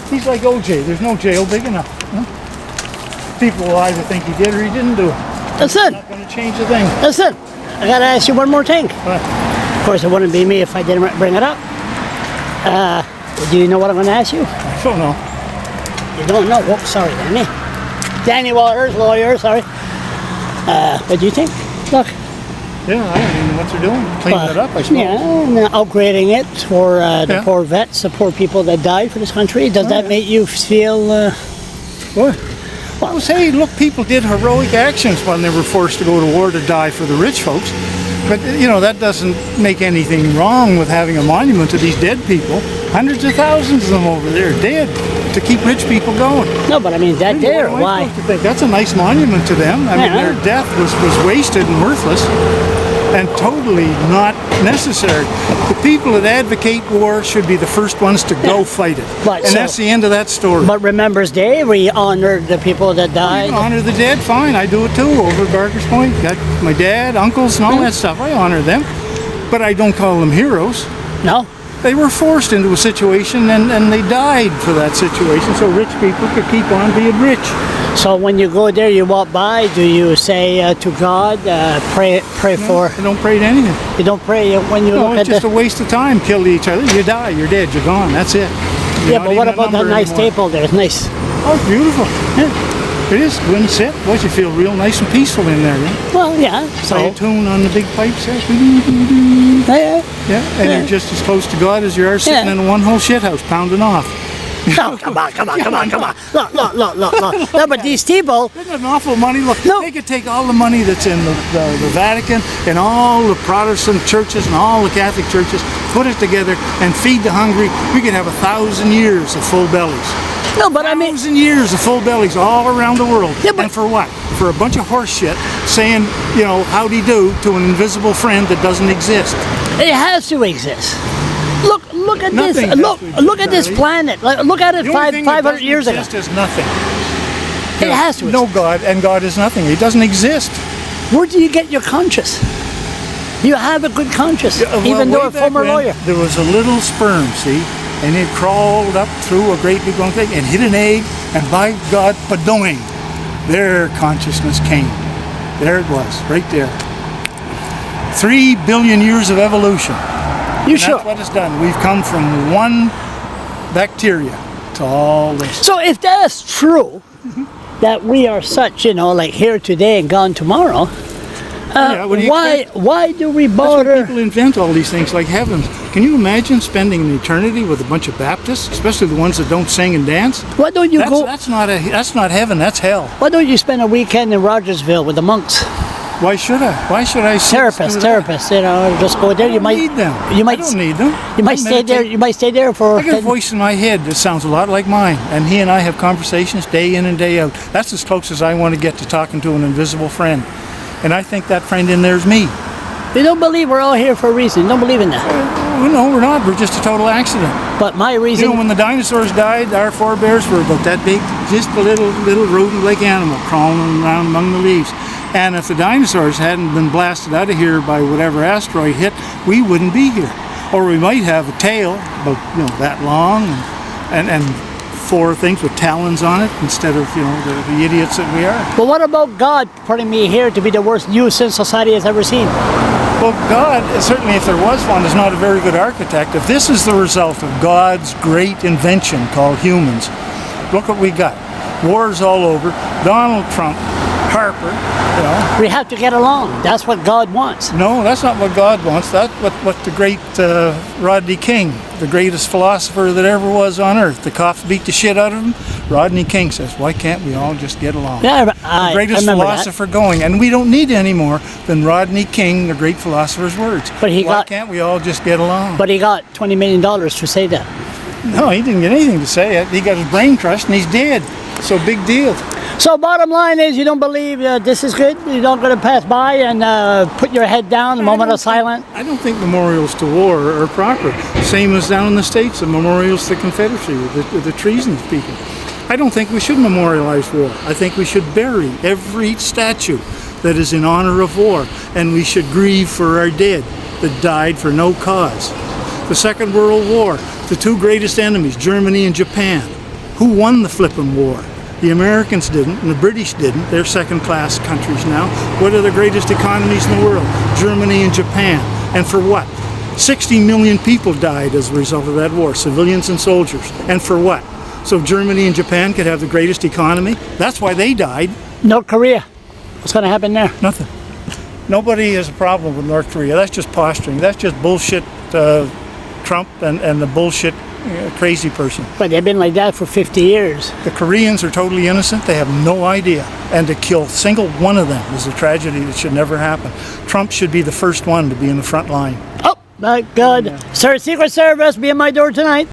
He's like OJ. There's no jail big enough. Huh? People will either think he did or he didn't do it. That's it. Not going to change a thing. That's it. I gotta ask you one more thing. What? Of course, it wouldn't be me if I didn't bring it up. Do you know what I'm going to ask you? I don't know. You don't know? Whoops, sorry, Danny. Danny Waters, lawyer, sorry. What do you think? Look. Yeah, I don't even know what they're doing. Cleaning it up, I suppose. Yeah, and upgrading it for the poor vets, the poor people that died for this country. Does that make you feel... What? Well, say, look, people did heroic actions when they were forced to go to war to die for the rich folks. But, you know, that doesn't make anything wrong with having a monument to these dead people. Hundreds of thousands of them over there dead to keep rich people going. No, but I mean, that there, why? That's a nice monument to them. I mean, their death was wasted and worthless and totally not necessary. The people that advocate war should be the first ones to go fight it. But, and that's the end of that story. But Remembrance Day, we honor the people that died. You honor the dead, fine. I do it too over at Barker's Point. Got my dad, uncles, and all that stuff. I honor them. But I don't call them heroes. No? They were forced into a situation and they died for that situation so rich people could keep on being rich. So when you go there, you walk by, do you say to God, pray for... I don't pray to anything. You don't pray when you look at it's just a waste of time. Kill each other. You die, you're dead, you're gone. That's it. Yeah, but what about that nice table there? It's nice. Oh, it's beautiful. Yeah. It is. Go and sit. Boy, you feel real nice and peaceful in there. Yeah? Well, yeah. So play a tune on the big pipes there. Yeah. And you're just as close to God as you are sitting in a one-hole shithouse pounding off. No, come on. Look. No, but these people... Isn't it an awful money? Look, they could take all the money that's in the Vatican and all the Protestant churches and all the Catholic churches, put it together and feed the hungry. We could have 1,000 years of full bellies. No, but I mean... 1,000 years of full bellies all around the world. Yeah, but, and for what? For a bunch of horse shit saying, you know, howdy do to an invisible friend that doesn't exist. It has to exist. Look at this. Look at this planet. Look at it 500 years ago. It is nothing. It has to exist. No God, and God is nothing. He doesn't exist. Where do you get your conscience? You have a good conscience, even though a former lawyer. There was a little sperm, see, and it crawled up through a great big long thing and hit an egg, and by God, padoing, their consciousness came. There it was, right there. 3 billion years of evolution. You sure? That's what it's done. We've come from one bacteria to all this. So if that's true, that we are such, you know, like here today and gone tomorrow, why do we bother? That's why people invent all these things like heavens. Can you imagine spending an eternity with a bunch of Baptists, especially the ones that don't sing and dance? Why don't you go? That's not heaven. That's hell. Why don't you spend a weekend in Rogersville with the monks? Why should I? Why should I? Therapists. You know, just go there. You might need them. You might. I don't need them. You might stay there. You might stay there for. I got a voice in my head that sounds a lot like mine, and he and I have conversations day in and day out. That's as close as I want to get to talking to an invisible friend, and I think that friend in there is me. You don't believe we're all here for a reason. You don't believe in that. No, we're not. We're just a total accident. But my reason... You know, when the dinosaurs died, our forebears were about that big, just a little rodent-like animal crawling around among the leaves. And if the dinosaurs hadn't been blasted out of here by whatever asteroid hit, we wouldn't be here. Or we might have a tail about, you know, that long and 4 things with talons on it instead of, you know, the idiots that we are. But what about God putting me here to be the worst nuisance society has ever seen? Well, God, certainly if there was one, is not a very good architect. If this is the result of God's great invention called humans, look what we got. Wars all over, Donald Trump, Harper, you know. We have to get along. That's what God wants. No, that's not what God wants. That's what the great Rodney King, the greatest philosopher that ever was on earth, the cops beat the shit out of him. Rodney King says, why can't we all just get along? Yeah, the greatest philosopher going. And we don't need any more than Rodney King, the great philosopher's words. But why can't we all just get along? But he got $20 million to say that. No, he didn't get anything to say. He got his brain crushed and he's dead. So big deal. So bottom line is you don't believe this is good? You're not going to pass by and put your head down a moment of silence? I don't think memorials to war are proper. Same as down in the States, the memorials to the Confederacy, the treason people. I don't think we should memorialize war. I think we should bury every statue that is in honor of war, and we should grieve for our dead that died for no cause. The Second World War, the 2 greatest enemies, Germany and Japan, Who won the flippin' war? The Americans didn't, and the British didn't. They're second-class countries now. What are the greatest economies in the world? Germany and Japan. And for what? 60 million people died as a result of that war, civilians and soldiers. And for what? So Germany and Japan could have the greatest economy? That's why they died. North Korea. What's going to happen there? Nothing. Nobody has a problem with North Korea. That's just posturing. That's just bullshit Trump and the bullshit crazy person. But they've been like that for 50 years. The Koreans are totally innocent. They have no idea. And to kill single one of them is a tragedy that should never happen. Trump should be the first one to be in the front line. Oh, my God. Yeah. Sir, Secret Service, be at my door tonight.